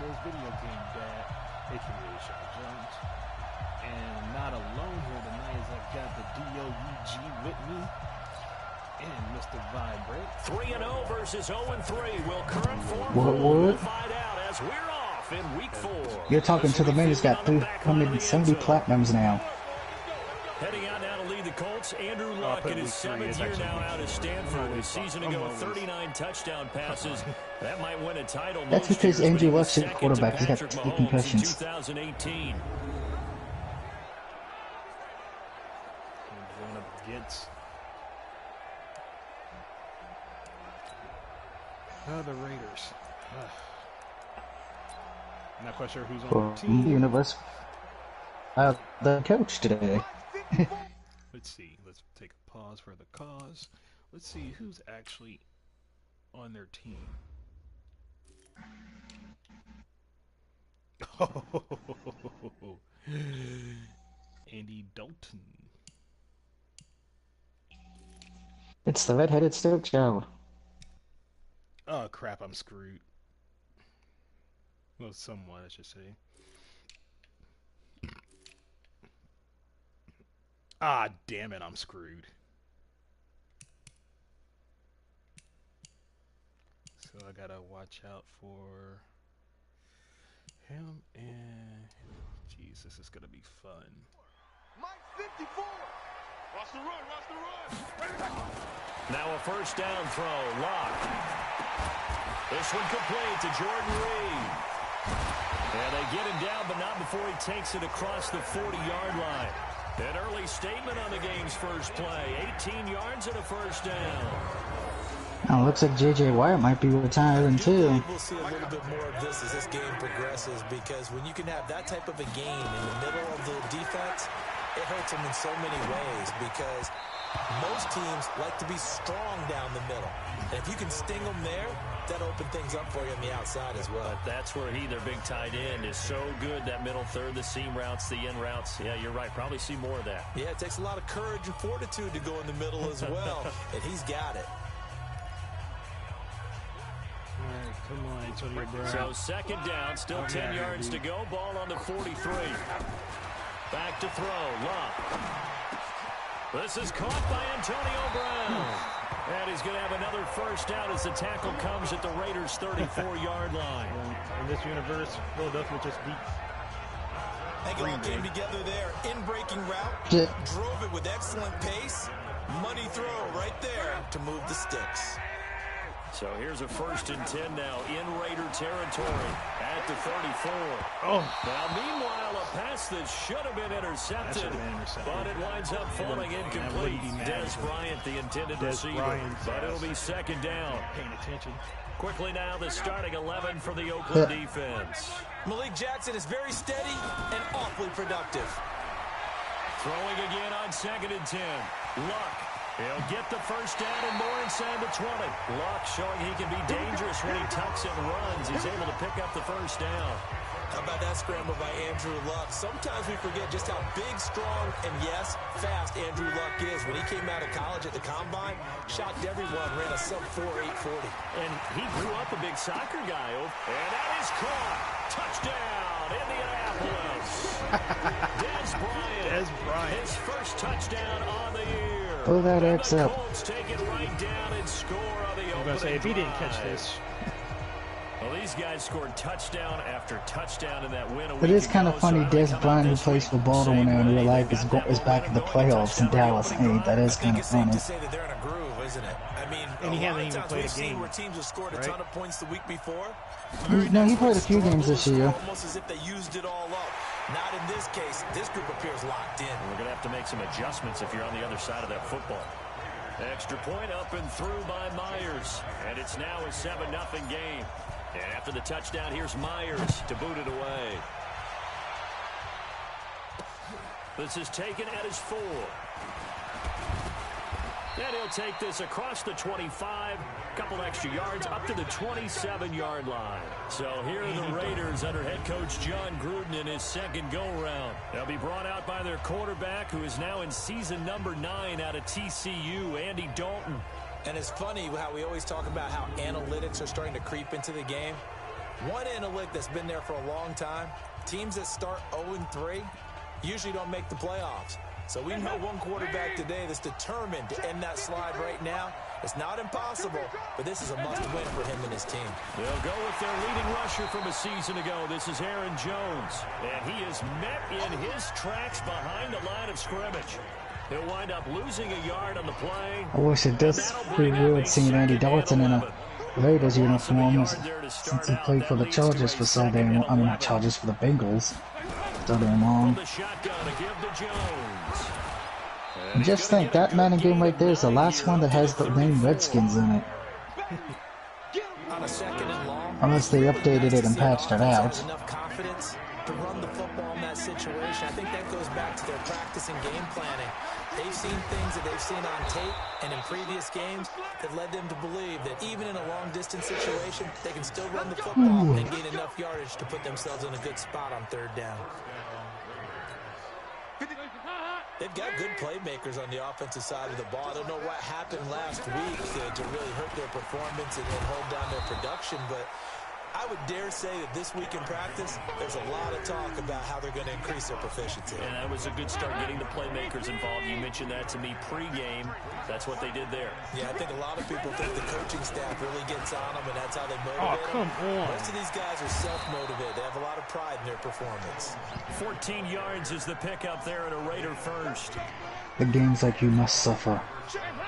says video game dad, aka Sean Jones. And not alone here tonight as I've got the DOUG with me and Mr. Vibrate. 3-0 versus 0-3. Will current form we'll find out as we're off in week 4. You're talking to the man who's got 370 platinums now. Heading out now to lead the Colts, Andrew Luck in his 7th year now out of Stanford. A season ago, 39 touchdown passes. That might win a title. That's because Andrew Luck's a quarterback. He's got 2 concussions. 2018. Going up against the Raiders. I'm not quite sure who's on the team. Universe. The coach today. Let's see. Let's take a pause for the cause. Let's see who's actually on their team. Oh, Andy Dalton. It's the red-headed Stokes child. Oh crap! I'm screwed. Well, somewhat, I should say. Ah, damn it, I'm screwed. So I gotta watch out for him and... Jeez, this is gonna be fun. Mike 54! Watch the run, watch the run! Now a first down throw, Lock. This one complete to Jordan Reed. And they get him down, but not before he takes it across the 40-yard line. An early statement on the game's first play. 18 yards and a first down. Oh, looks like J.J. Watt might be retiring too. We'll see a little bit more of this as this game progresses, because when you can have that type of a game in the middle of the defense, it hurts them in so many ways, because most teams like to be strong down the middle. And if you can sting them there, that opens things up for you on the outside as well. But that's where their big tight end, is so good. That middle third, the seam routes, the in routes. Yeah, you're right. Probably see more of that. Yeah, it takes a lot of courage and fortitude to go in the middle as well. And he's got it. All right, come on, Antonio Brown. So second down, still 10 yards to go. Ball on the 43. Back to throw, Luck. This is caught by Antonio Brown. And he's going to have another first down as the tackle comes at the Raiders' 34-yard line. In this universe, Philadelphia just beat. They all came together there. In-breaking route. Drove it with excellent pace. Money throw right there to move the sticks. So here's a 1st and 10 now in Raider territory at the 34. Oh. Now, meanwhile, a pass that should have been intercepted, but it winds up falling incomplete. Des Bryant, the intended receiver, but it'll be second down. Paying attention. Quickly now, the starting 11 for the Oakland defense. Malik Jackson is very steady and awfully productive. Throwing again on 2nd and 10. Luck. He'll get the first down and more inside the 20. Luck showing he can be dangerous when he tucks and runs. He's able to pick up the first down. How about that scramble by Andrew Luck? Sometimes we forget just how big, strong, and yes, fast Andrew Luck is. When he came out of college at the Combine, shocked everyone, ran a sub-4.840. And he grew up a big soccer guy. And that is caught. Touchdown, Indianapolis. Des Bryant. His first touchdown on the year. Pull that X up. Take it right down and score on the I'm going to say, if he didn't catch this. Well, these guys scored touchdown after touchdown in that win. But it's kind of funny, Des Bryant, who plays for Baltimore now in real life, is back in the playoffs in Dallas. Hey, that is kind of funny. To say that they're in a groove, isn't it? I mean, and he hasn't even played a game. Where teams have scored a ton of points the week before. No, he played a few games this year. Almost as if they used it all up. Not in this case. This group appears locked in. We're going to have to make some adjustments if you're on the other side of that football. Extra point up and through by Myers. And it's now a 7-0 game. And after the touchdown, here's Myers to boot it away. This is taken at his 4. And he'll take this across the 25, couple extra yards up to the 27-yard line. So here are the Raiders under head coach John Gruden in his second go-round. They'll be brought out by their quarterback, who is now in season number 9 out of TCU, Andy Dalton. And it's funny how we always talk about how analytics are starting to creep into the game. One analytic that's been there for a long time, teams that start 0-3 usually don't make the playoffs. So we know one quarterback today that's determined to end that slide right now. It's not impossible, but this is a must-win for him and his team. They'll go with their leading rusher from a season ago. This is Aaron Jones, and he is met in his tracks behind the line of scrimmage. He'll wind up losing a yard on the play. I wish it does pretty weird seeing Andy Dalton in a Raiders uniform since he played for the Chargers for so damn, I mean not Chargers, for the Bengals. So damn long. And just think, that Madden game right there is the last one that has the name Redskins in it. Unless they updated it and patched it out. Enough confidence to run the football in that situation. I think that goes back to their practice and game planning. They've seen things that they've seen on tape and in previous games that led them to believe that even in a long-distance situation, they can still run the football and gain enough yardage to put themselves in a good spot on third down. They've got good playmakers on the offensive side of the ball. I don't know what happened last week to really hurt their performance and hold down their production, but I would dare say that this week in practice, there's a lot of talk about how they're going to increase their proficiency. And that was a good start getting the playmakers involved. You mentioned that to me pregame. That's what they did there. Yeah, I think a lot of people think the coaching staff really gets on them, and that's how they motivate them. Most of these guys are self-motivated. They have a lot of pride in their performance. 14 yards is the pickup there at a Raider first. The games like you must suffer.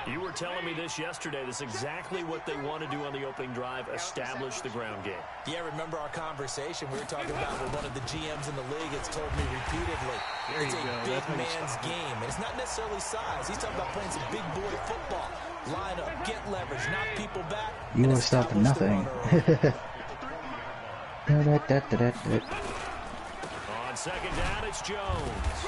You were telling me this yesterday. This is exactly what they want to do on the opening drive, establish the ground game. Yeah, remember our conversation we were talking about with one of the GMs in the league has told me repeatedly. It's a big man's game, and it's not necessarily size. He's talking about playing some big boy football. Line up, get leverage, knock people back. You are stopping nothing. On second down, it's Jones.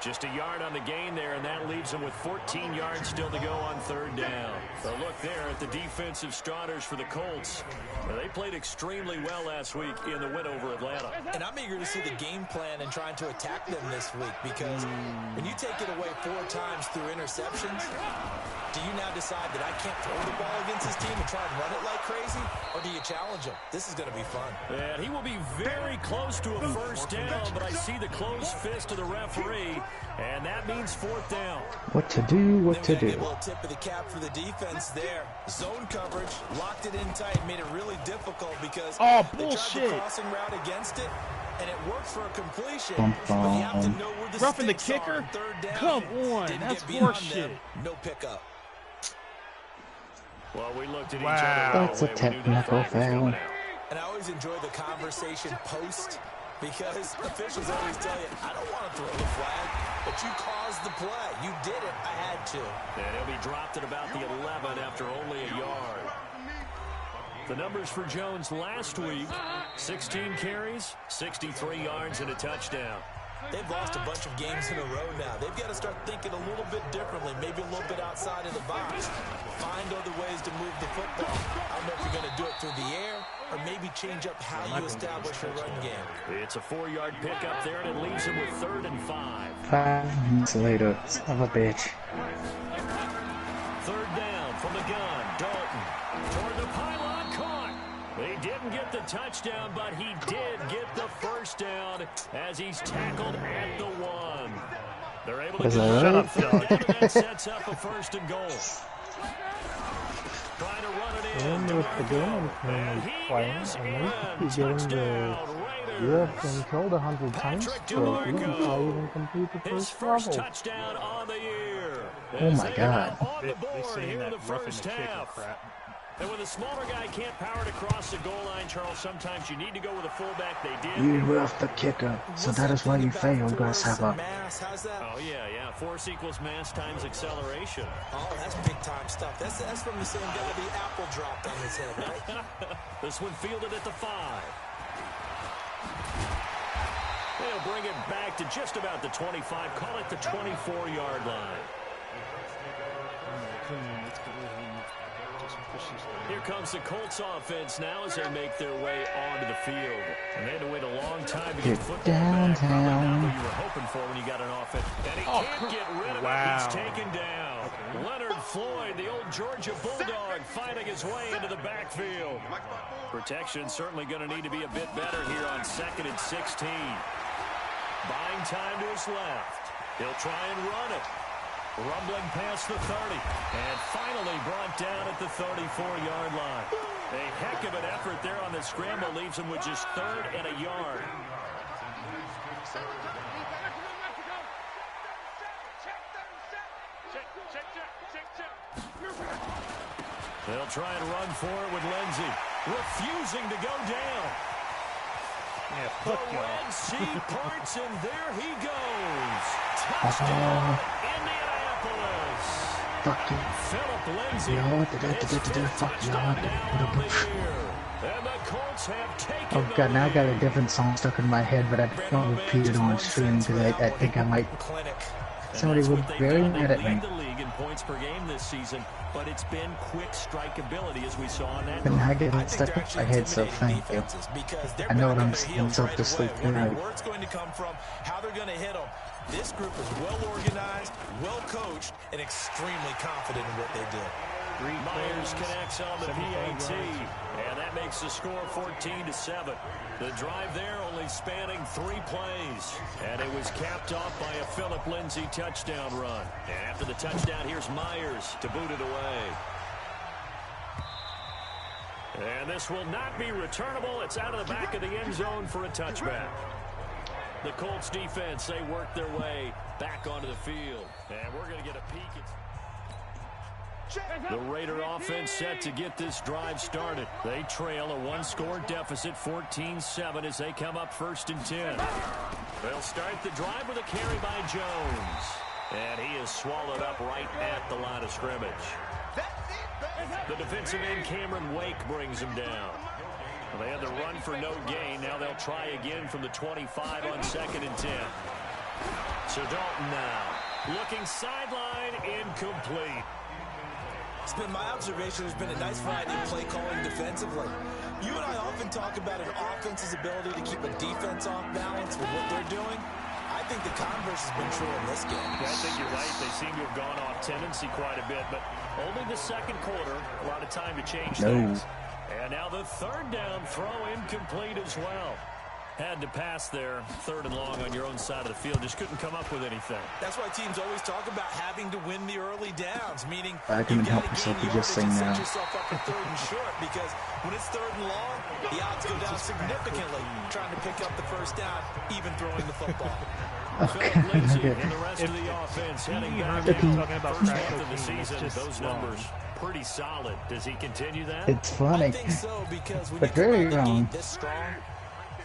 Just a yard on the gain there, and that leaves them with 14 yards still to go on third down. A look there at the defensive starters for the Colts. They played extremely well last week in the win over Atlanta. And I'm eager to see the game plan and trying to attack them this week, because when you take it away 4 times through interceptions, do you now decide that I can't throw the ball against this team and try and run it like crazy? Or do you challenge him? This is going to be fun. And he will be very close to a first down, but I see the closed fist of the referee, and that means 4th down. What to do, what to do. A little tip of the cap for the defense there. Zone coverage, locked it in tight, made it really difficult because they tried the crossing route against it, and it worked for a completion. But you have to know where the Roughing the sticks are kicker? on third down. Come on, Didn't that's get beyond horseshit. them. No pickup. Well, we looked at each Wow. other. That's a technical foul. And I always enjoy the conversation post, because officials always tell you, I don't want to throw the flag, but you caused the play. You did it. I had to. And he'll be dropped at about the 11 after only a yard. The numbers for Jones last week, 16 carries, 63 yards, and a touchdown. They've lost a bunch of games in a row now. They've got to start thinking a little bit differently, maybe a little bit outside of the box. Find other ways to move the football. I don't know if you're going to do it through the air or maybe change up how you establish your run game. It's a 4-yard pickup there, and it leaves him with 3rd and 5. 5 minutes later, son of a bitch. 3rd down from the gun. Dalton toward the pylon, caught. He didn't get the touchdown, but he did get the first down as he's tackled at the 1. They're able to Was get that the right? third down, and that sets up a 1st and goal. Trying to run it in. Remember if the game And is he playing is and in. they keep getting the you have been killed 100 times, Patrick so you can DeMarco. probably even complete the His first first level. touchdown on the year. Oh As my they God. are on the They board saying here in that the roughing first the kicker half. crap. And when the smaller guy can't power to cross the goal line, Charles, sometimes you need to go with a fullback. They did. You roughed the kicker, so that is why you failed, grasshopper. How's that? Oh, yeah. Force equals mass times acceleration. Oh, that's big-time stuff. That's from the same guy the apple dropped on his head, right? This one fielded at the 5. They'll bring it back to just about the 25. Call it the 24-yard line. Here comes the Colts offense now as they make their way onto the field. And they had to wait a long time to get football back. Probably not what you were hoping for when you got an offense. And he can't get rid of it. He's taken down. Leonard Floyd, the old Georgia Bulldog, fighting his way into the backfield. Protection certainly going to need to be a bit better here on 2nd and 16. Buying time to his left. He'll try and run it. Rumbling past the 30. And finally brought down at the 34-yard line. A heck of an effort there on the scramble leaves him with just 3rd and a yard. They'll try and run for it with Lindsey. Refusing to go down. The Red Sea parts, and there he goes. Touchdown, Indianapolis. Philip Lindsey. Touchdown now on the year. And the Colts have taken Oh god, now I got a different song stuck in my head, but I don't repeat it on stream because I think I might. Somebody would be very mad at me. The league in points per game this season, but it's been quick strikeability as we saw in that. And I get it stuck in my head, so thank you. I know what I'm saying, so to sleep tonight. Where it's going to come from, how they're going to hit them. This group is well organized, well coached, and extremely confident in what they do. Myers connects on the PAT, and that makes the score 14-7. The drive there only spanning 3 plays, and it was capped off by a Philip Lindsey touchdown run. And after the touchdown, here's Myers to boot it away. And this will not be returnable. It's out of the back of the end zone for a touchback. The Colts defense, they work their way back onto the field. And we're going to get a peek at the Raider offense set to get this drive started. They trail a 1-score deficit, 14-7, as they come up 1st and 10. They'll start the drive with a carry by Jones. And he is swallowed up right at the line of scrimmage. The defensive end, Cameron Wake, brings him down. They had the run for no gain. Now they'll try again from the 25 on 2nd and 10. So Dalton now looking sideline, incomplete. It's been my observation there's been a nice variety of play calling defensively. You and I often talk about an offense's ability to keep a defense off balance with what they're doing. I think the converse has been true in this game. Yeah, I think you're right. They seem to have gone off tendency quite a bit, but only the 2nd quarter, a lot of time to change things. And now the 3rd down throw incomplete as well. Had to pass there, 3rd and long on your own side of the field. Just couldn't come up with anything. That's why teams always talk about having to win the early downs, meaning I couldn't help myself to just saying that. Set yourself up for 3rd and short, because when it's 3rd and long, the odds go down significantly trying to pick up the 1st down, even throwing the football. Philip Lindsey and the rest of the offense heading back down. First half of the season, those numbers pretty solid. Does he continue that? It's funny, I think so, because when but you come very out the wrong. gate this strong,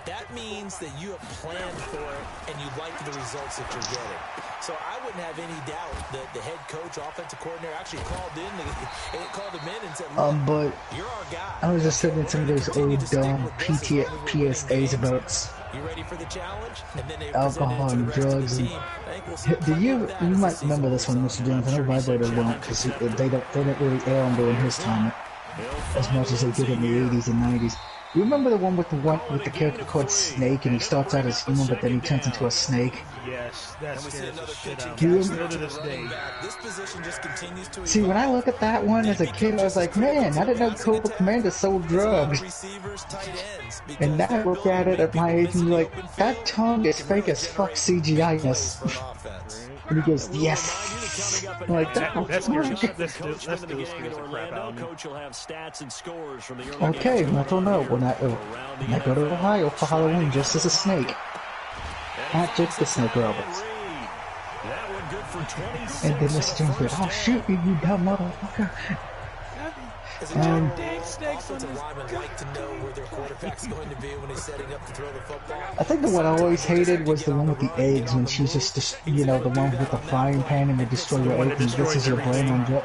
that means that you have planned for it and you like the results that you're getting. So I wouldn't have any doubt that the head coach, offensive coordinator, actually called him in and said, look, But you're our guy. I was just sitting in some of those old dumb PSAs about You ready for the challenge? And then they alcohol and drugs. And you might remember this one, Mr. Jones. I know my brother won't, because they didn't really air them during his time as much as they did in the 80s and 90s. You remember the one with the character called Snake, and he starts out as human, but then he turns into a snake? Yes, that scares the shit out of Do me. you- Still to this day. This position just continues to See, when I look at that one as a kid, I was like, man, I didn't know Cobra Commander sold drugs. receivers, tight ends, And now I look at it at my age and be like, that tongue is fake as fuck CGI-ness. And he goes, yes. I'm like, that That's was scary. fuck. Let's do this scares the crap out of me. Coach will have stats and scores from the early Okay, games. I don't know. When I go to Ohio for Halloween just as a snake. Not just the Snake Roberts. That one good for 26. And then Mr. Jones goes, oh, shoot me, you dumb motherfucker. Offensive linemen like to know where their quarterback's going to be when he's setting up to throw the football. I think the one I always hated was the one with the eggs, when she's just, you know, the one with the frying pan and they destroy your eggs and this is your brain on drip.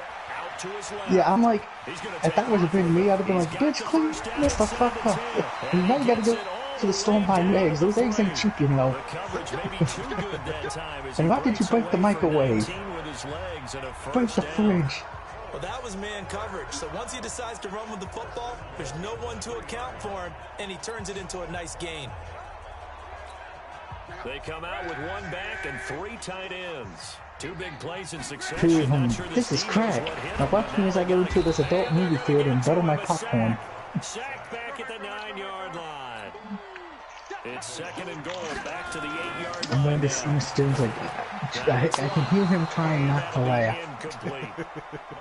Yeah, I'm like, if that was been me, I'd have been like, bitch, clean this the fuck up. And now you gotta go to the store and buy new eggs. Those eggs ain't cheap, you know. And why did you break the microwave? Break the fridge. Well, that was man coverage. So once he decides to run with the football, there's no one to account for him, and he turns it into a nice gain. They come out with one back and 3 tight ends. 2 big plays in succession. Sure, this is crack. Now watch me as I get into this adult movie theater and butter my popcorn. Sack back at the 9-yard line. It's 2nd and goal, back to the 8-yard line. I'm going to see Mr. Jones like, I can hear him trying not to laugh. Incomplete.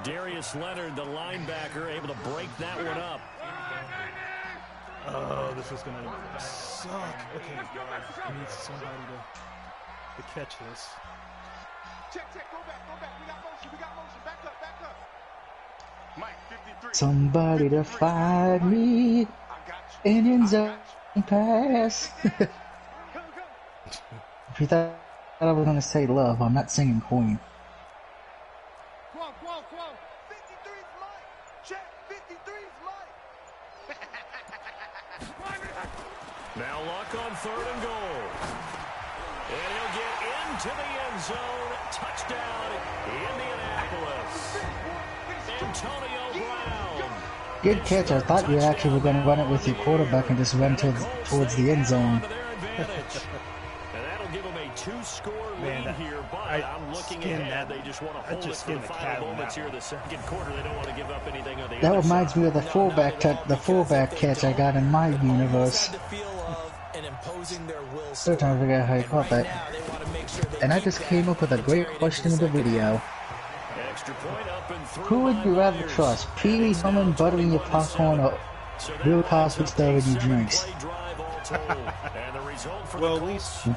Darius Leonard, the linebacker, able to break that one up. Oh, this is gonna suck. Okay, I need somebody to catch this. Check, go back. We got motion. Back up. Mike, 53. Somebody to find me an end zone pass. If you thought I was gonna say love, I'm not singing Queen. Come on. 53's Mike. Check, 53's Mike. Now Luck on 3rd and goal. And he'll get into the end zone. Touchdown, Indianapolis. Antonio Brown. Good catch. I thought you actually were going to run it with your quarterback and just run towards the end zone. And that'll give them a 2-score lead here, but I'm looking ahead. They just want to hold it for the final moments here of the 2nd quarter. They don't want to give up anything on the That reminds me of the fullback catch I got in my universe. Still trying to figure out how you caught that. And I just came up with a great question in the video. Who would you rather trust? Pee Wee Herman buttering your popcorn or Bill Cosby stirring your drinks? Well, at least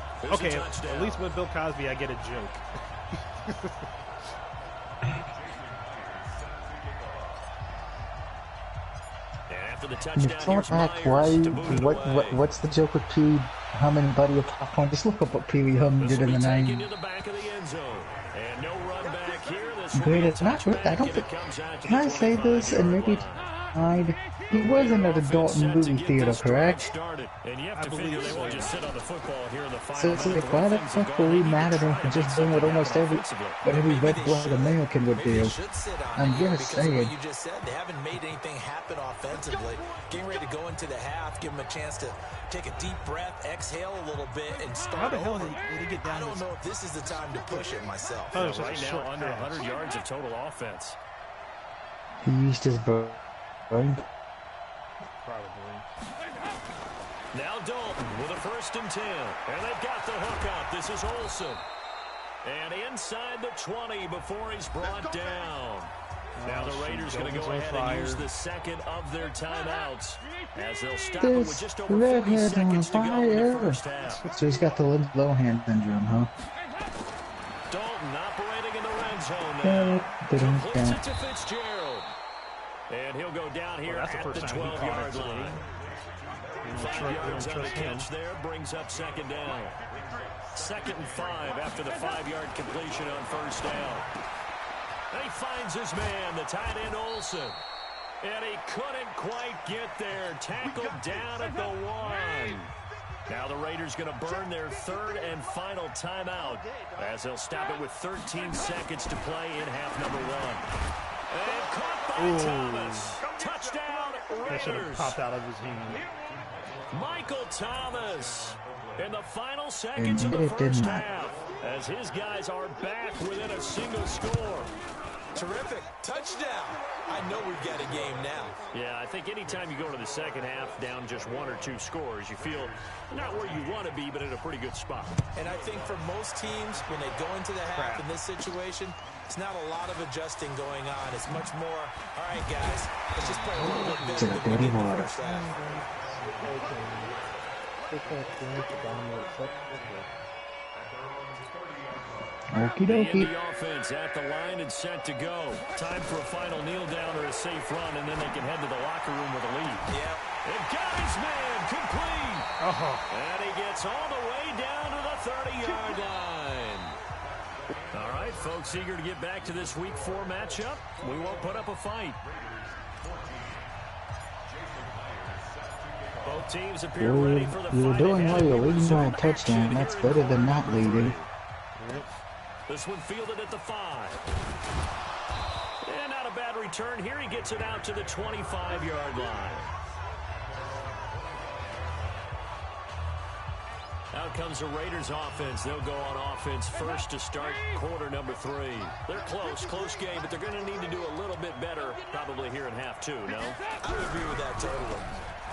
with Bill Cosby, I get a joke. After the touchdown, what's the joke with Pee Wee Herman buttering your popcorn? Just look up what Pee Wee Herman did in the 90s. Great, it's not good. I don't think. Can I say this and maybe hide? He was in an adult movie theater, correct? I believe they won't just sit on the football here in the final. So it's like, why the fuck were we mad at him for just doing what almost every red-blooded American would do? I'm just saying. You just said they haven't made anything happen offensively. Getting ready to go into the half, give them a chance to take a deep breath, exhale a little bit, and start. How the hell did he get down? I don't know if this is the time to push it myself. Right now, under 100 yards of total offense. He used his brain. Probably. Now Dalton with a 1st and 10. And they've got the hook up. This is Olsen. And inside the 20 before he's brought down. Now the Raiders going to go ahead and use the 2nd of their timeouts as they'll stop it with just over 40 seconds to go in the first half. So he's got the Lohan syndrome, huh? Dalton operating in the red zone now. Completes it to Fitzgerald. And he'll go down here at the 12-yard line. 5 yards on the catch there, brings up 2nd down. 2nd and 5 after the 5-yard completion on 1st down. And he finds his man, the tight end Olsen. And he couldn't quite get there. Tackled down at the 1. Now the Raiders going to burn their 3rd and final timeout as they'll stop it with 13 seconds to play in half number 1. And caught by Thomas. Touchdown, Raiders. That should have popped out of his hand. Michael Thomas in the final seconds of the first half as his guys are back within a single score. Terrific. Touchdown. I know we've got a game now. Yeah, I think anytime you go to the second half down just 1 or 2 scores, you feel not where you want to be, but in a pretty good spot. And I think for most teams, when they go into the half in this situation, it's not a lot of adjusting going on. It's much more, all right, guys, let's just play a little bit better than we did in the first half. Okie dokie. The offense at the line and set to go. Time for a final kneel down or a safe run, and then they can head to the locker room with a lead. Yep. They've got his man complete. And he gets all the way down to the 30-yard line. All right, folks, eager to get back to this Week 4 matchup. We won't put up a fight. Both teams appear ready for the fight. You're doing well. You're leading by a touchdown. That's better than not leading. This one fielded at the 5. And not a bad return here. He gets it out to the 25-yard line. Out comes the Raiders offense. They'll go on offense first to start quarter number 3. They're close game, but they're going to need to do a little bit better probably here in half 2, no? I would agree with that totally.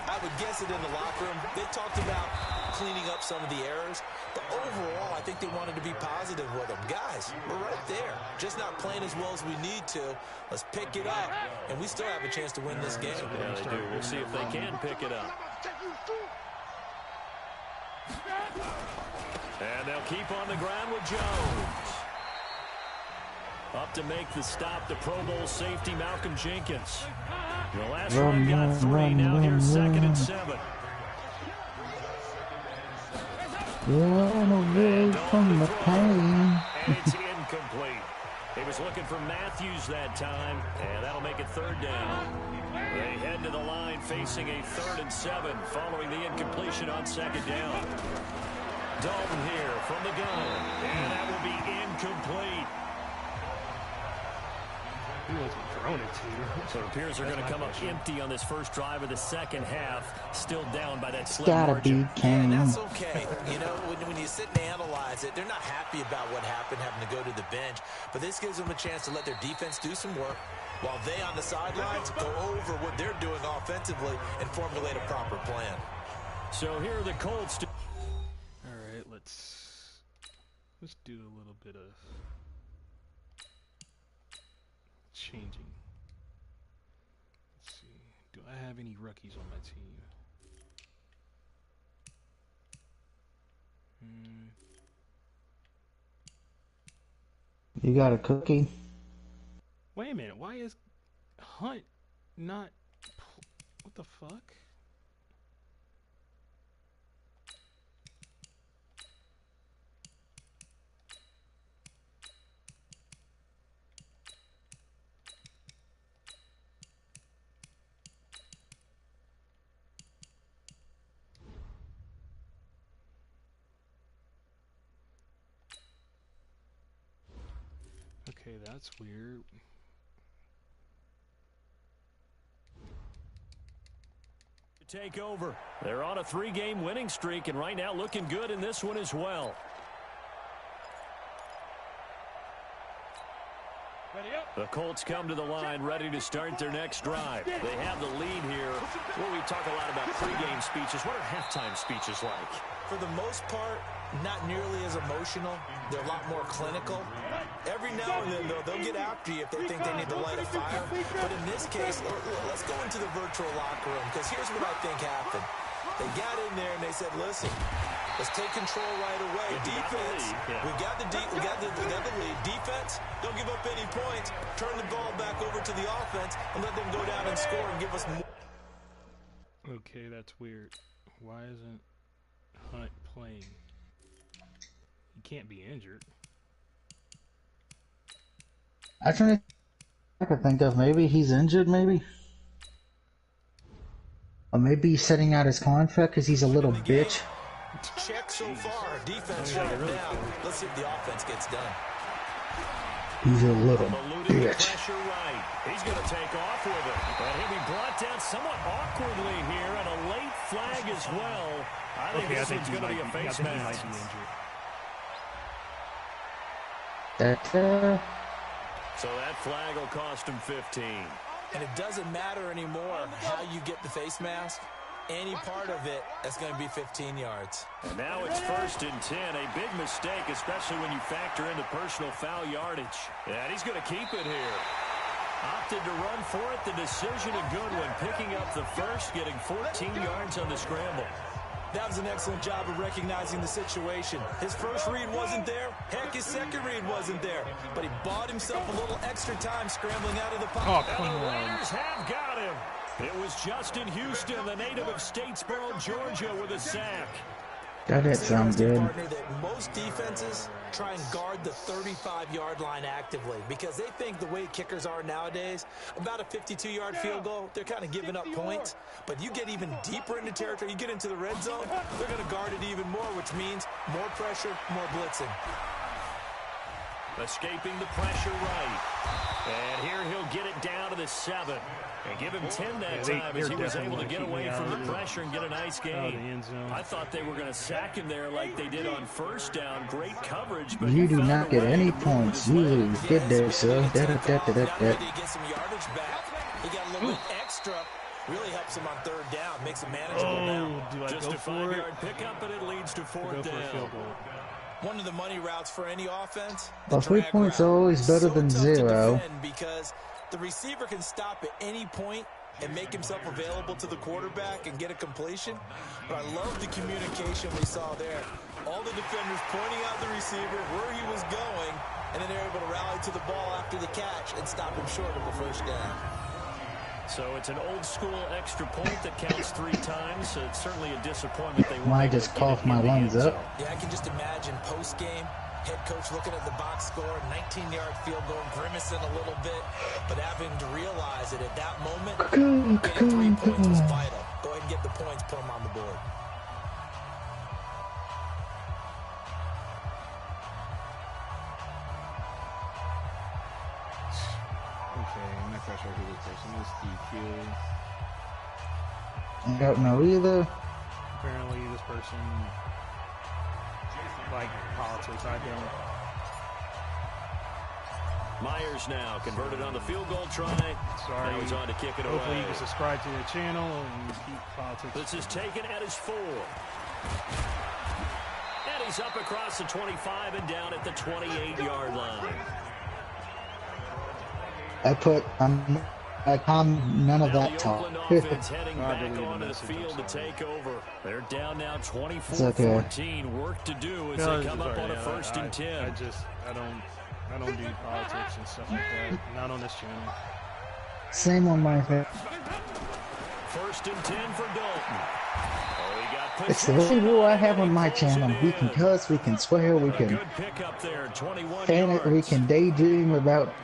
I would guess it in the locker room. They talked about cleaning up some of the errors, but overall, I think they wanted to be positive with them. Guys, we're right there. Just not playing as well as we need to. Let's pick it up, and we still have a chance to win this game. Yeah, they do. We'll see if they can pick it up. And they'll keep on the ground with Jones. Up to make the stop, the Pro Bowl safety, Malcolm Jenkins. The last one got 3. Now here's 2nd and 7. Run away from the pain. And it's incomplete. He was looking for Matthews that time, and that'll make it 3rd down. They head to the line facing a 3rd and 7 following the incompletion on 2nd down. Dalton here from the gun, and that will be incomplete. He wasn't thrown it to. So it appears they're going to come up empty on this first drive of the second half, still down by that slim Gotta margin. be Kane. Yeah, that's okay. You know, when you sit and analyze it, they're not happy about what happened, having to go to the bench. But this gives them a chance to let their defense do some work while they on the sidelines go over what they're doing offensively and formulate a proper plan. So here are the Colts. All right, let's do a little bit of changing. Let's see. Do I have any rookies on my team? You got a cookie? Wait a minute. Why is Hunt not... What the fuck? Okay, that's weird. Take over. They're on a 3-game winning streak, and right now looking good in this one as well. The Colts come to the line ready to start their next drive. They have the lead here. Well, we talk a lot about pregame speeches. What are halftime speeches like? For the most part, not nearly as emotional. They're a lot more clinical. Every now and then, though, they'll get after you if they think they need to light a fire. But in this case, let's go into the virtual locker room, because here's what I think happened. They got in there and they said, listen, let's take control right away. Defense, we got the lead. Defense, don't give up any points. Turn the ball back over to the offense and let them go down and score and give us more. Okay, that's weird. Why isn't Hunt playing? He can't be injured. I could think of maybe he's injured, maybe. Or maybe he's setting out his contract because he's a little bitch. Check so far. Defense shut it down. Let's see if the offense gets done. He's a little bitch. Right. He's going to take off with it. But he'll be brought down somewhat awkwardly here, and a late flag as well. I think this one's going to be a face mask. So that flag will cost him 15. And it doesn't matter anymore how you get the face mask. Any part of it, that's going to be 15 yards. And now it's 1st and 10. A big mistake, especially when you factor in the personal foul yardage. And he's going to keep it here. Opted to run for it. The decision a good one. Picking up the first, getting 14 yards on the scramble. That was an excellent job of recognizing the situation. His first read wasn't there. Heck, his second read wasn't there. But he bought himself a little extra time scrambling out of the pocket. Oh, and the Raiders have got him. It was Justin Houston, the native of Statesboro, Georgia, with a sack. That didn't sound good. Partner, that most defenses try and guard the 35-yard line actively because they think the way kickers are nowadays, about a 52-yard field goal, they're kind of giving up points. But you get even deeper into territory, you get into the red zone, they're going to guard it even more, which means more pressure, more blitzing. Escaping the pressure right. And here he'll get it down to the 7. And give him 10 that time as he was able to get away from the pressure and get a nice gain. I thought they were going to sack him there like they did on first down. Great coverage. But you do not get any points. You lose. Get there, sir. He get some yardage back. He got a little bit extra. Really helps him on third down. Makes it manageable now. Do I Just go a for 5-yard pickup, and it leads to fourth down. One of the money routes for any offense. Well, 3 points are always better than 0. Because the receiver can stop at any point and make himself available to the quarterback and get a completion. But I love the communication we saw there. All the defenders pointing out the receiver, where he was going, and then they're able to rally to the ball after the catch and stop him short of the first down. So it's an old-school extra point that counts 3 times. So it's certainly a disappointment. They I just coughed my lungs up. Yeah, I can just imagine post-game, head coach looking at the box score, 19-yard field goal, grimacing a little bit, but having to realize that at that moment, getting 3 points was vital. Go ahead and get the points, put them on the board. Okay, I'm not quite sure who this person is. DQ. I don't know either. Apparently, this person like politics. I don't. Myers now converted on the field goal try. Sorry. Now he's on to kick it Hopefully away. you can subscribe to the channel and keep politics. This is taken at his 4. And he's up across the 25 and down at the 28-yard line. I put none of Now that the talk. Oakland offense heading back onto the field to take over. They're down now 24-14. Work to do as they come up on a 1st and 10. I don't do politics and stuff like that. Not on this channel. Same on my face. 1st and 10 for Dalton. Oh, he got It's the only rule I have on my channel. We can cuss, we can swear, we can good pickup there, 21 fan it, we can daydream about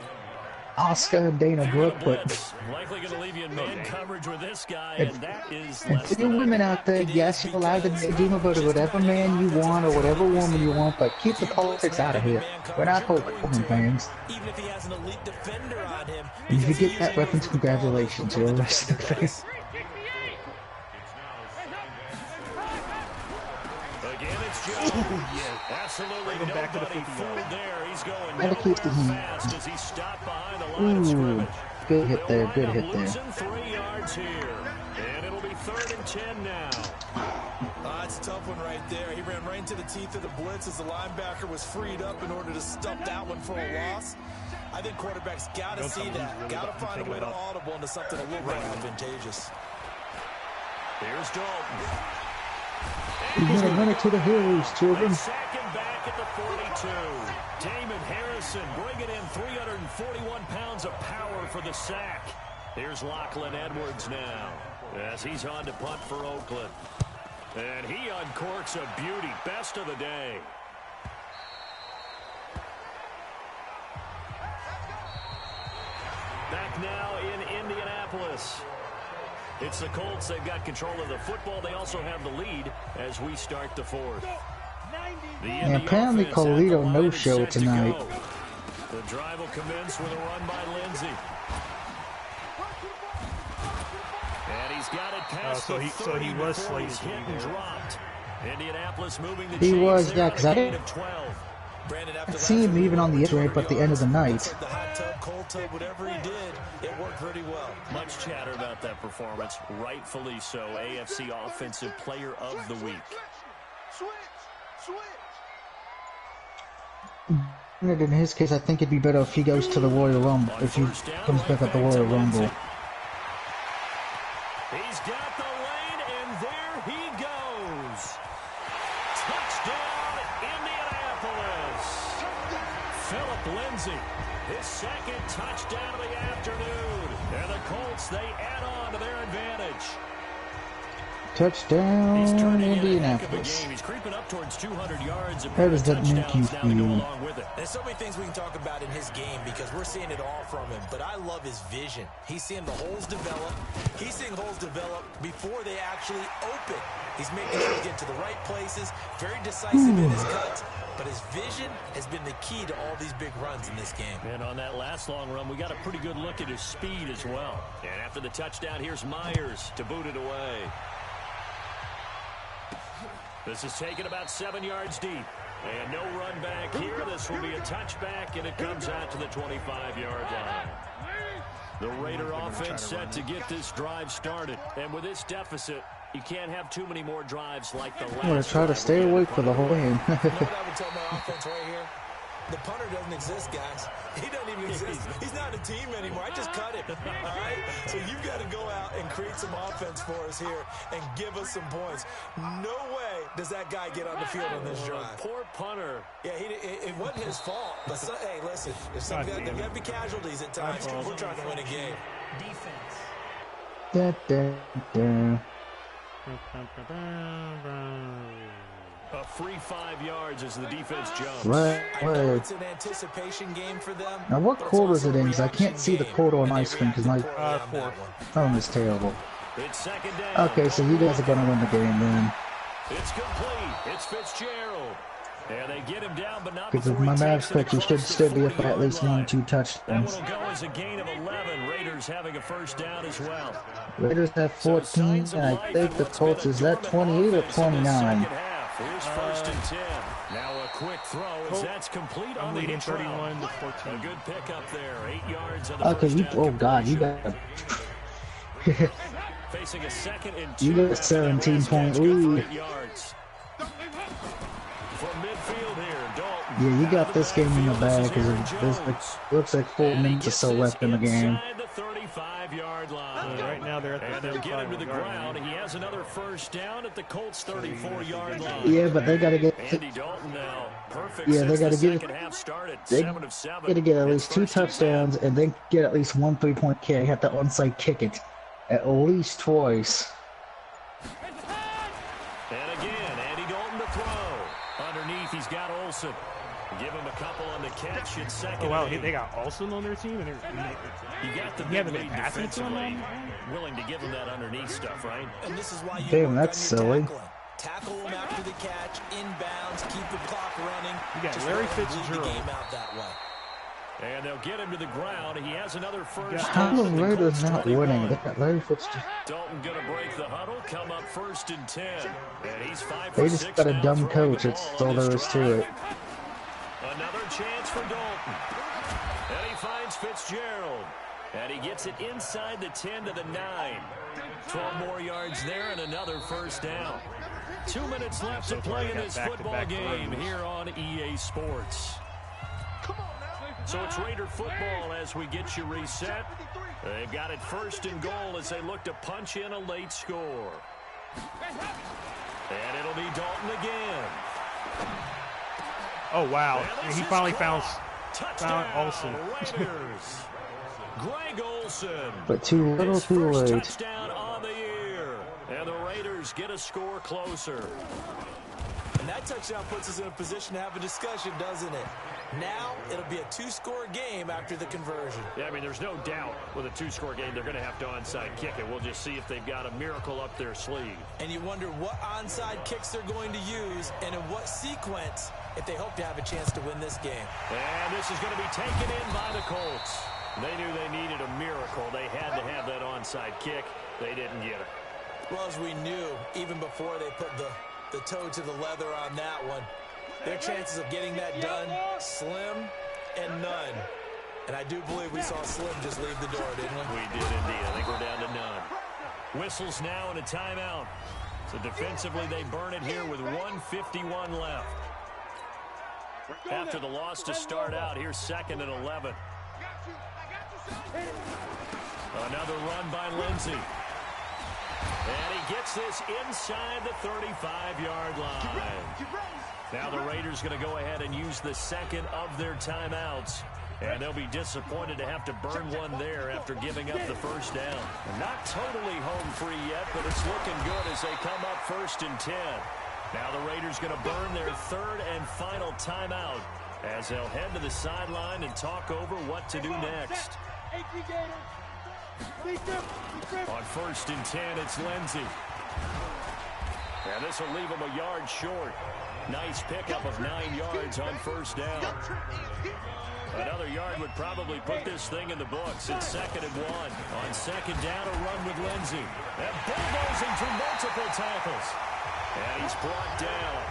Oscar and Dana Brooke, but likely going to leave you in man coverage with this guy, and that is and less for you women out there, yes, you're allowed to daydream about whatever man you want or whatever woman you want, but keep the politics out of here. We're not Hogan fans. Even if he has an elite defender on him. And if you get that reference, congratulations, you're a wrestling fan. Again, it's Jones. Absolutely nobody back to the 50 fooled there. He's going Gotta keep the nowhere heat. fast as he stopped behind the line of scrimmage. Good hit there, They'll good wind hit up there. losing 3 yards here. And it'll be 3rd and 10 now. That's a tough one right there. He ran right into the teeth of the blitz as the linebacker was freed up in order to stuff that one for a loss. I think quarterbacks got to see that. Really Got to find a way to audible into something a little more advantageous. Here's Dalton. You're gonna run it to the hills, children. Second back at the 42. Damon Harrison bringing in 341 pounds of power for the sack. Here's Lachlan Edwards now as he's on to punt for Oakland. And he uncorks a beauty. Best of the day. Back now in Indianapolis. It's the Colts. They've got control of the football. They also have the lead as we start the 4th. And apparently Colito no-show tonight. The drive will commence with a run by Lindsey. And he's got it past so he was before he's slated to hit be and there. dropped. Indianapolis moving the He chains was, there yeah, on because a I gain didn't of 12. I seen him even on the X-ray, but the end of the night. The hot tub, cold tub, whatever he did, it worked pretty well. Much chatter about that performance. Rightfully so. AFC Offensive Player of the Week. Switch. In his case, I think it'd be better if he goes to the Royal Rumble, if he comes back at the Royal Rumble. He's got the lane, and there he goes. Touchdown, Indianapolis. Philip Lindsay, his second touchdown of the afternoon. And the Colts, they add on to their advantage. Touchdown, Indianapolis. He's creeping up towards 200 yards. How does that make you feel? There's so many things we can talk about in his game because we're seeing it all from him. But I love his vision. He's seeing the holes develop. He's seeing holes develop before they actually open. He's making sure he's getting to the right places. Very decisive in his cuts. But his vision has been the key to all these big runs in this game. And on that last long run, we got a pretty good look at his speed as well. And after the touchdown, here's Myers to boot it away. This is taken about 7 yards deep. And no run back here. This will be a touchback, and it comes out to the 25-yard line. The Raider offense set to get this drive started. And with this deficit, you can't have too many more drives like the last. I'm going to try to stay awake for the whole game. You know what I would tell my offense right here? The punter doesn't exist, guys. He doesn't even exist. He's not a team anymore. I just cut him. All right? So you've got to go out and create some offense for us here and give us some points. No way does that guy get on the field on this drive. Poor punter. Yeah, it wasn't his fault. But, hey, listen, there's some there got to be casualties at times. We're trying to win a game. Defense. Da, da, da. A free 5 yards as the defense jumps. Right. I know it's an anticipation game for them. Now, what quarter is it in? Because I can't see the quarter on my screen because my phone is terrible. It's second down. Okay, so you guys are going to win the game then. It's complete. It's Fitzgerald. And they get him down, but not Because if before my he math's takes it correct, you should across the still be up at 40-yard least line. 1 or 2 That touchdowns. one will go as a gain of 11. Raiders having a first down as well. Raiders have 14, and I think the Colts is that 28 or 29. Here's first and 10. Now a quick throw as that's complete on the leading hitch route. 31 to 14. A good pickup there. 8 yards on the Okay, first you. down Oh God, you conversion. got. Facing a second and 2. You got a 17-point lead. Yards. From midfield here, Dalton. Yeah, you got this game in the bag because it looks like 4 minutes or so left in the game. Inside the 35-yard line. Right now they're at And the they'll get him to the 35-yard ground. line. He has another first down at the Colts' 34-yard line. Yeah, but they got to get. Andy Dalton now perfect. Yeah, they got to get. second half started. They 7 of 7. got to get at It's least 2 first and 10. touchdowns and then get at least 1 3-point kick. Have to onside kick it at least twice. And again, Andy Dalton to throw. Underneath, he's got Olsen. Give him a couple on the catch. It's second. Oh, wow, and 8. they got Olsen on their team? And You got the he big hasn't been lead passing to him defensively. all Willing to give him that underneath stuff, right? And this is why you Damn, work that's on your silly. tackling. Tackle him after the catch, inbounds, keep the clock running. You got Just Larry let him bleed Fitzgerald. the game out that way. And they'll get him to the ground. He has another first How down are at the the Raiders Colts not 21. winning? They got Larry Fitzgerald. Dalton going to break the huddle, come up first and 10. And he's 5 They for just 6 got a now, dumb throwing coach. the It's ball all on there this is to drive. it. Another chance for Dalton. And he finds Fitzgerald. And he gets it inside the 10 to the 9. 12 more yards there and another first down. 2 minutes left to play in this football game here on EA Sports. So it's Raider football as we get you reset. They've got it first and goal as they look to punch in a late score. And it'll be Dalton again. Oh, wow. And He this finally is found touchdown, Olsen. Raiders. Greg Olsen. But too little, His too first late. touchdown on the year. And the Raiders get a score closer. And that touchdown puts us in a position to have a discussion, doesn't it? Now, it'll be a 2-score game after the conversion. Yeah, I mean, there's no doubt with a 2-score game, they're going to have to onside kick it. We'll just see if they've got a miracle up their sleeve. And you wonder what onside kicks they're going to use and in what sequence if they hope to have a chance to win this game. And this is going to be taken in by the Colts. They knew they needed a miracle. They had to have that onside kick. They didn't get it. Well, as we knew, even before they put the toe to the leather on that one, their chances of getting that done, slim and none. And I do believe we saw Slim just leave the door, didn't we? We did indeed. I think we're down to none. Whistles now and a timeout. So defensively, they burn it here with 1:51 left. After the loss to start out, here's 2nd and 11. Another run by Lindsey. And he gets this inside the 35-yard line. Now the Raiders going to go ahead and use the second of their timeouts. And they'll be disappointed to have to burn one there after giving up the first down. Not totally home free yet, but it's looking good as they come up 1st and 10. Now the Raiders going to burn their third and final timeout as they'll head to the sideline and talk over what to do next. On 1st and 10, it's Lindsey. And this will leave him a yard short. Nice pickup of 9 yards on first down. Another yard would probably put this thing in the books. It's 2nd and 1. On 2nd down, a run with Lindsey. And bulldozing through multiple tackles. And he's brought down.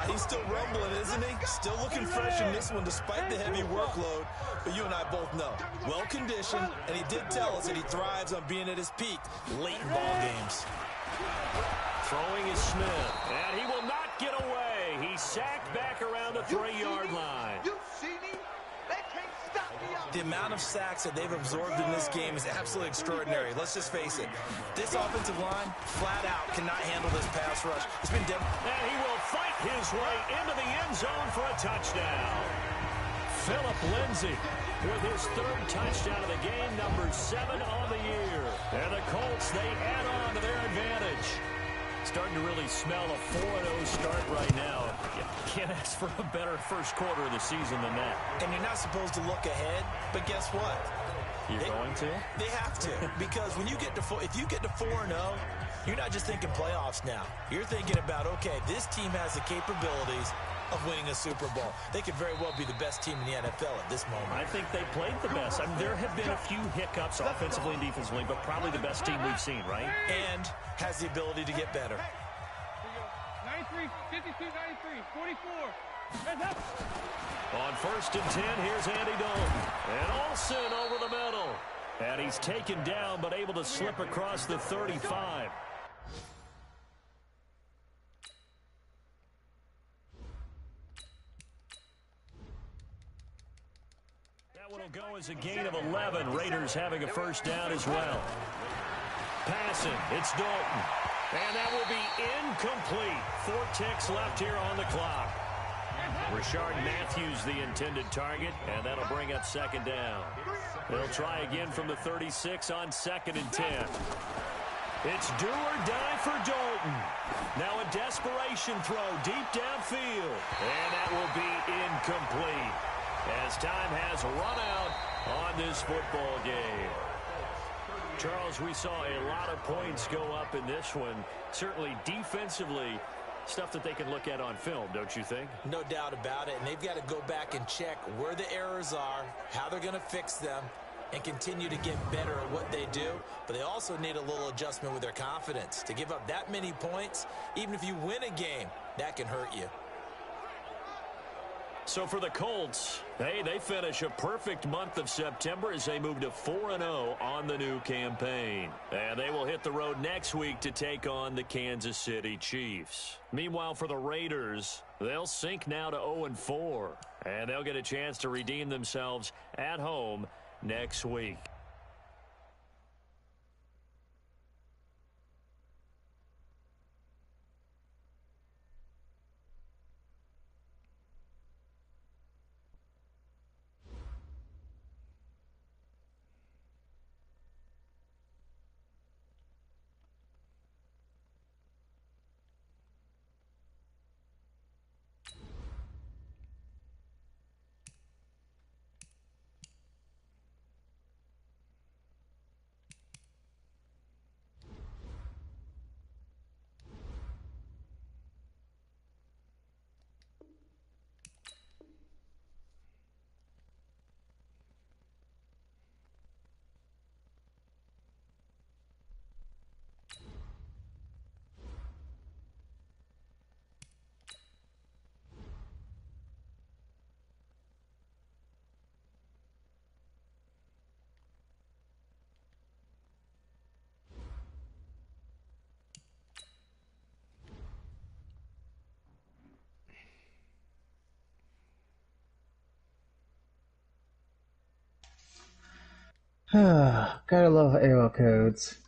He's still rumbling, isn't he? Still looking fresh in this one despite the heavy workload. But you and I both know, well-conditioned, and he did tell us that he thrives on being at his peak late in ball games. Throwing is Smith, and he will not get away. He's sacked back around the 3-yard line. You see me? They can't stop me out. The amount of sacks that they've absorbed in this game is absolutely extraordinary. Let's just face it. This offensive line, flat out, cannot handle this pass rush. It's been and he will fight his way into the end zone for a touchdown. Phillip Lindsay with his 3rd touchdown of the game, number 7 on the year. And the Colts, they add on to their advantage. Starting to really smell a 4-0 start right now. You can't ask for a better first quarter of the season than that. And you're not supposed to look ahead, but guess what? You're going to? They have to, because when you get to if you get to 4-0, you're not just thinking playoffs now. You're thinking about, okay, this team has the capabilities of winning a Super Bowl. They could very well be the best team in the NFL at this moment. I think they played the best. I mean, there have been a few hiccups offensively and defensively, but probably the best team we've seen, right? And has the ability to get better. 93, 52, 93, 44. Heads up. On 1st and 10, here's Andy Dalton. And Olsen over the middle. And he's taken down, but able to slip across the 35. That one will go as a gain of 11. Raiders having a first down as well. Passing, it's Dalton. And that will be incomplete. 4 ticks left here on the clock. Rashard Matthews the intended target, and that'll bring up 2nd down. They'll try again from the 36 on 2nd and 10. It's do or die for Dalton. Now a desperation throw deep downfield. And that will be incomplete as time has run out on this football game. Charles, we saw a lot of points go up in this one. Certainly defensively, stuff that they can look at on film, don't you think? No doubt about it. And they've got to go back and check where the errors are, how they're going to fix them, and continue to get better at what they do. But they also need a little adjustment with their confidence. To give up that many points, even if you win a game, that can hurt you. So for the Colts, hey, they finish a perfect month of September as they move to 4-0 on the new campaign. And they will hit the road next week to take on the Kansas City Chiefs. Meanwhile, for the Raiders, they'll sink now to 0-4. And they'll get a chance to redeem themselves at home next week. Gotta love error codes.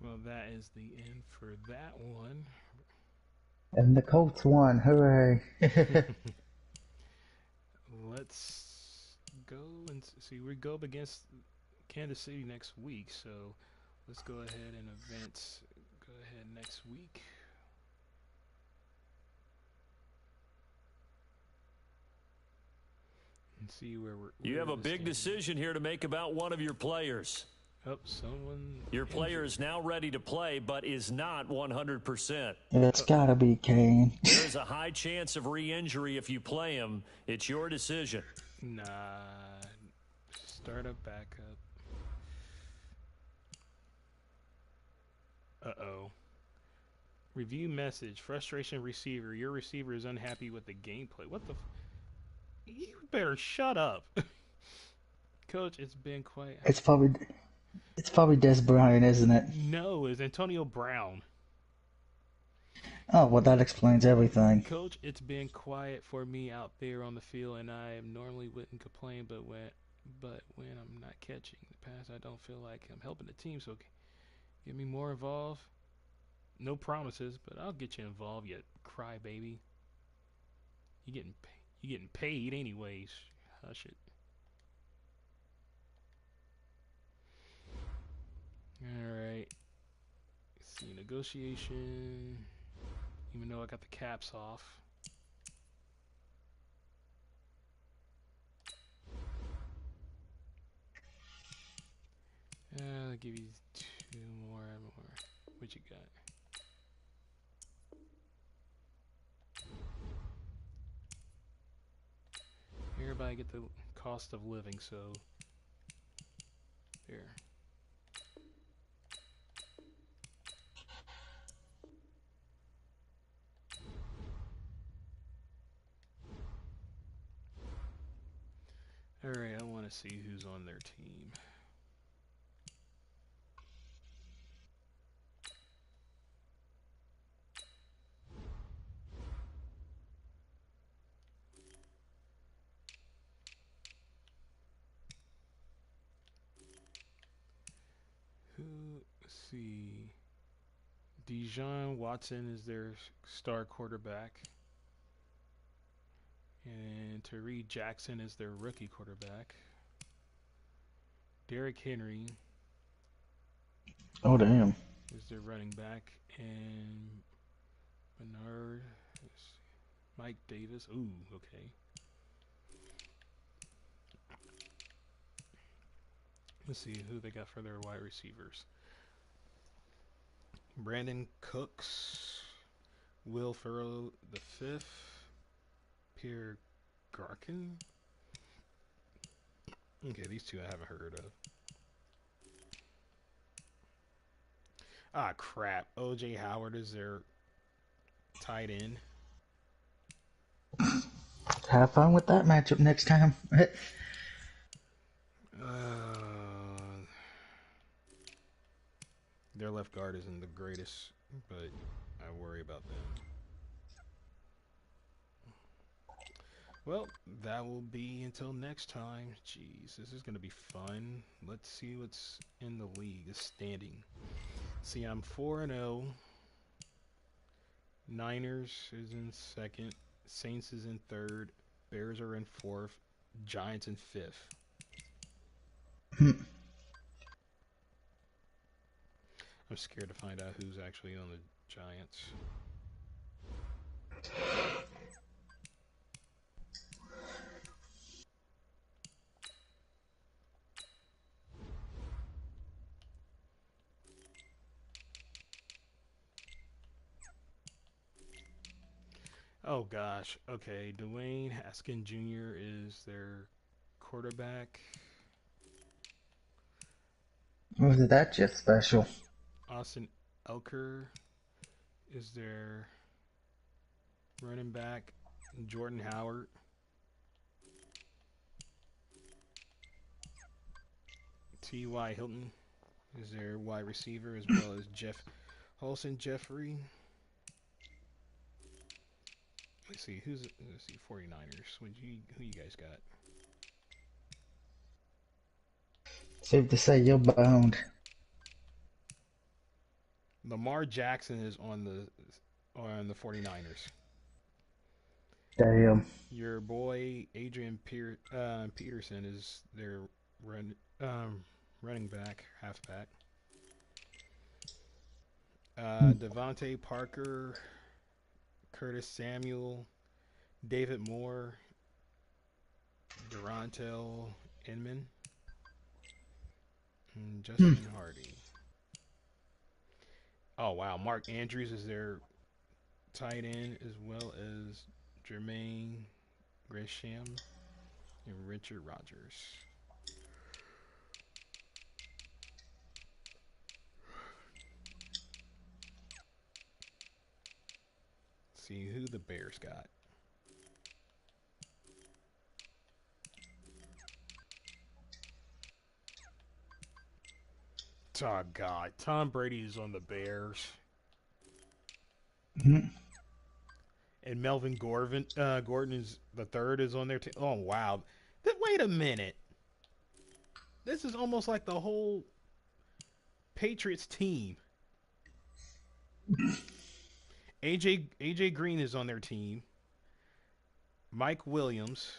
Well, that is the end for that one. And the Colts won. Hooray. Let's go and see. We go up against Kansas City next week, so let's go ahead and advance. Go ahead next week. And see where we're. You have a big decision here to make about one of your players. Oh, someone. Your player is now ready to play, but is not 100%. It's gotta be Kane. There's a high chance of re-injury if you play him. It's your decision. Nah. Start up, back up. Uh-oh. Review message. Frustration receiver. Your receiver is unhappy with the gameplay. What the... You better shut up. Coach, it's been quite... It's probably Des Bryant, isn't it? No, it's Antonio Brown. Oh, well, that explains everything. Coach, it's been quiet for me out there on the field, and I normally wouldn't complain, but when I'm not catching the pass, I don't feel like I'm helping the team, so get me more involved. No promises, but I'll get you involved, you crybaby. You getting paid anyways. Hush it. Alright. See, negotiation. Even though I got the caps off. I'll give you 2 more. What you got? Everybody get the cost of living, so there. Alright, I want to see who's on their team. Let's see. Deshaun Watson is their star quarterback. And Tyree Jackson is their rookie quarterback. Derrick Henry. Oh, damn. Is their running back. And Bernard. Mike Davis. Ooh, okay. Let's see who they got for their wide receivers. Brandon Cooks, Will Ferrell the fifth, Pierre Garkin. Okay, these two I haven't heard of. Ah, crap. O.J. Howard is their tight end. Have fun with that matchup next time. Their left guard isn't the greatest, but I worry about them. Well, that will be until next time. Jeez, this is going to be fun. Let's see what's in the league, the standing. See, I'm 4-0. Niners is in second. Saints is in third. Bears are in fourth. Giants in fifth. I'm scared to find out who's actually on the Giants. Oh gosh. Okay, Dwayne Haskins Jr. is their quarterback. Was it that just special? Austin Elker is their running back. Jordan Howard. T.Y. Hilton is their wide receiver, as well as Holson Jeffrey. Let's see, 49ers. Who you guys got? Safe to say you're boned. Lamar Jackson is on the 49ers. Damn. Your boy Peterson is their run, running back, halfback. Devontae Parker, Curtis Samuel, David Moore, Durantel Inman, and Justin Hardy. Oh wow, Mark Andrews is their tight end, as well as Jermaine Gresham and Richard Rogers. See who the Bears got. Oh God, Tom Brady is on the Bears, Mm-hmm. and Melvin Gordon is the third is on their team. Oh wow, wait a minute. This is almost like the whole Patriots team. AJ Green is on their team. Mike Williams,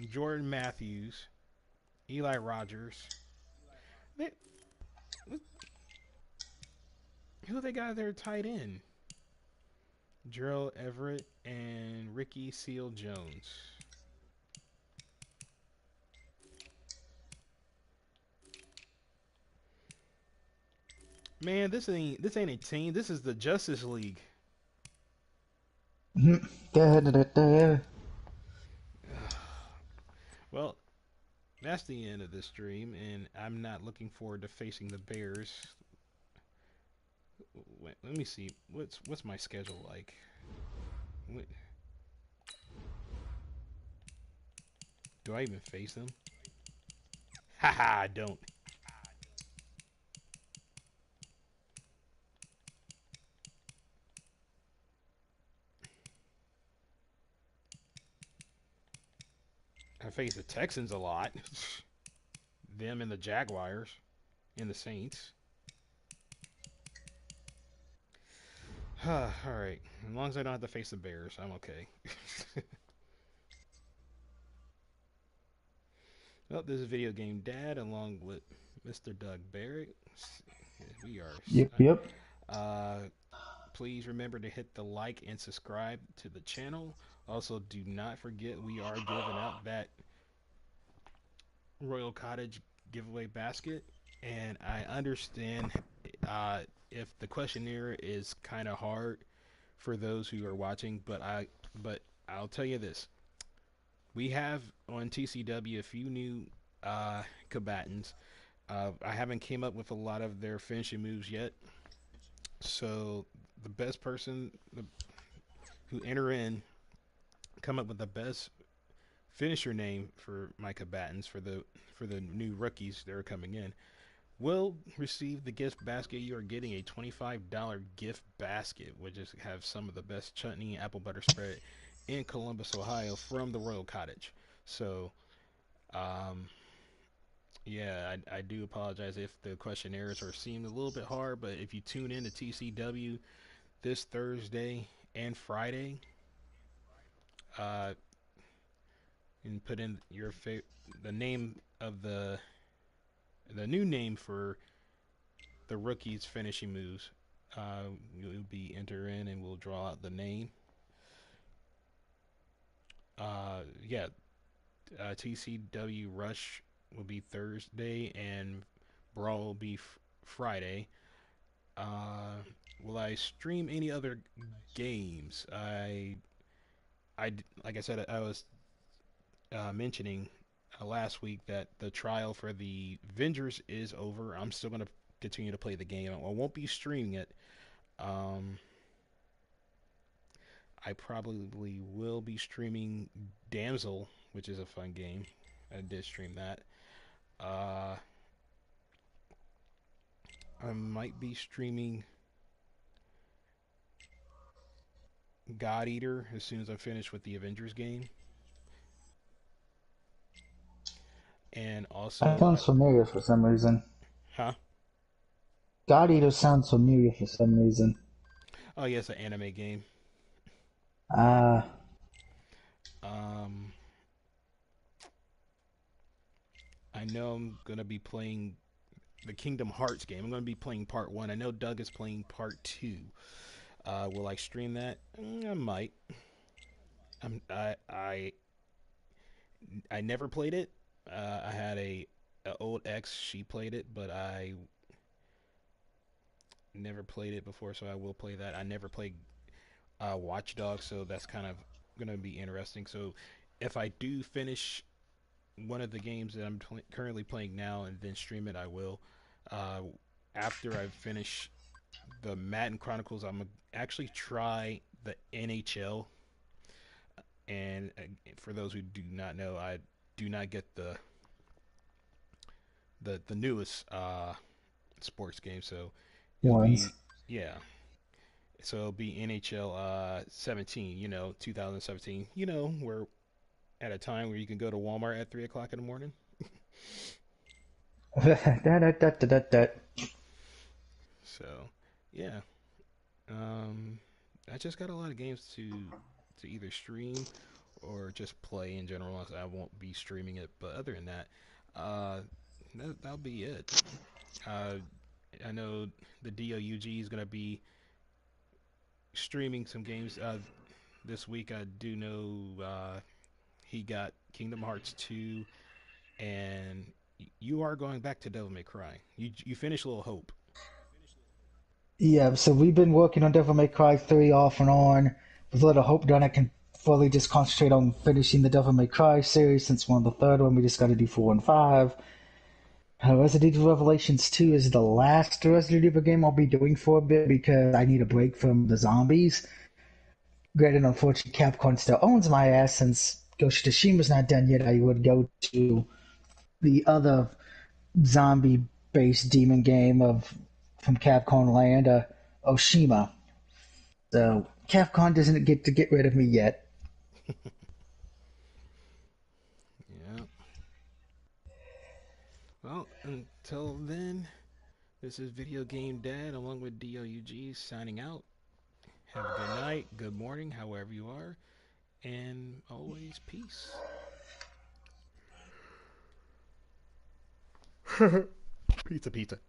Jordan Matthews, Eli Rogers. They, who they got their tight end? Gerald Everett and Ricky Seal Jones. Man, this ain't a team. This is the Justice League. Mm-hmm. Da, da, da, da. Well, that's the end of this stream, and I'm not looking forward to facing the Bears. Wait, let me see. What's my schedule like? What, do I even face them? Haha, I don't. I face the Texans a lot. Them and the Jaguars and the Saints. All right. As long as I don't have to face the Bears, I'm okay. Well, this is Video Game Dad along with Mr. Doug Barrett. We are. Yep, yep. Please remember to hit the like and subscribe to the channel. Also, do not forget we are giving out that Royal Cottage giveaway basket. And I understand if the questionnaire is kind of hard for those who are watching, but I'll tell you this: we have on TCW a few new combatants. I haven't came up with a lot of their finishing moves yet, so the best person who enter in come up with the best finisher name for my combatants for the new rookies that are coming in will receive the gift basket. You are getting a $25 gift basket, which is have some of the best chutney and apple butter spread in Columbus, Ohio, from the Royal Cottage. So, yeah, I do apologize if the questionnaires are seemed a little bit hard, but if you tune in to TCW this Thursday and Friday, uh, and put in the name of the new name for the rookies' finishing moves. You'll be enter in, and we'll draw out the name. Yeah, TCW Rush will be Thursday, and Brawl will be Friday. Will I stream any other games? Like I said, I was mentioning last week that the trial for the Avengers is over. I'm still going to continue to play the game. I won't be streaming it. I probably will be streaming Damsel, which is a fun game. I did stream that. I might be streaming God Eater as soon as I finish with the Avengers game. and That also sounds familiar for some reason. huh? God Eater sounds familiar for some reason. Oh yes, an anime game. Uh, Um, I know I'm gonna be playing the Kingdom Hearts game. I'm gonna be playing part one. I know Doug is playing part two. Will I stream that? I might. I'm, I never played it. I had a old ex. She played it, but I never played it before, so I will play that. I never played Watch Dogs, so that's kind of gonna be interesting. So if I do finish one of the games that I'm currently playing now and then stream it, I will. Uh, After I finish the Madden Chronicles, I'm gonna actually try the NHL. And for those who do not know, I do not get the newest sports game, so it'll ones. be yeah. So it'll be NHL 17, 2017, we're at a time where you can go to Walmart at 3 o'clock in the morning. That. So, yeah. Um, I just got a lot of games to either stream or just play in general. I won't be streaming it, but other than that, uh, that'll be it. Uh, I know the DOUG is gonna be streaming some games this week. I do know he got Kingdom Hearts 2, and you are going back to Devil May Cry. You finished Little Hope. Yeah, so we've been working on Devil May Cry 3 off and on. With a little hope done, I can fully just concentrate on finishing the Devil May Cry series since we're on the third one. We just got to do 4 and 5. Resident Evil Revelations 2 is the last Resident Evil game I'll be doing for a bit because I need a break from the zombies. Granted, unfortunately, Capcom still owns my ass since Ghost of Tsushima's not done yet. I would go to the other zombie-based demon game of from Capcom Land, Oshima. So Capcom doesn't get to get rid of me yet. Yeah. Well, until then, this is Video Game Dad along with DOUG signing out. Have a good night, good morning, however you are, and always peace. Pizza, pizza.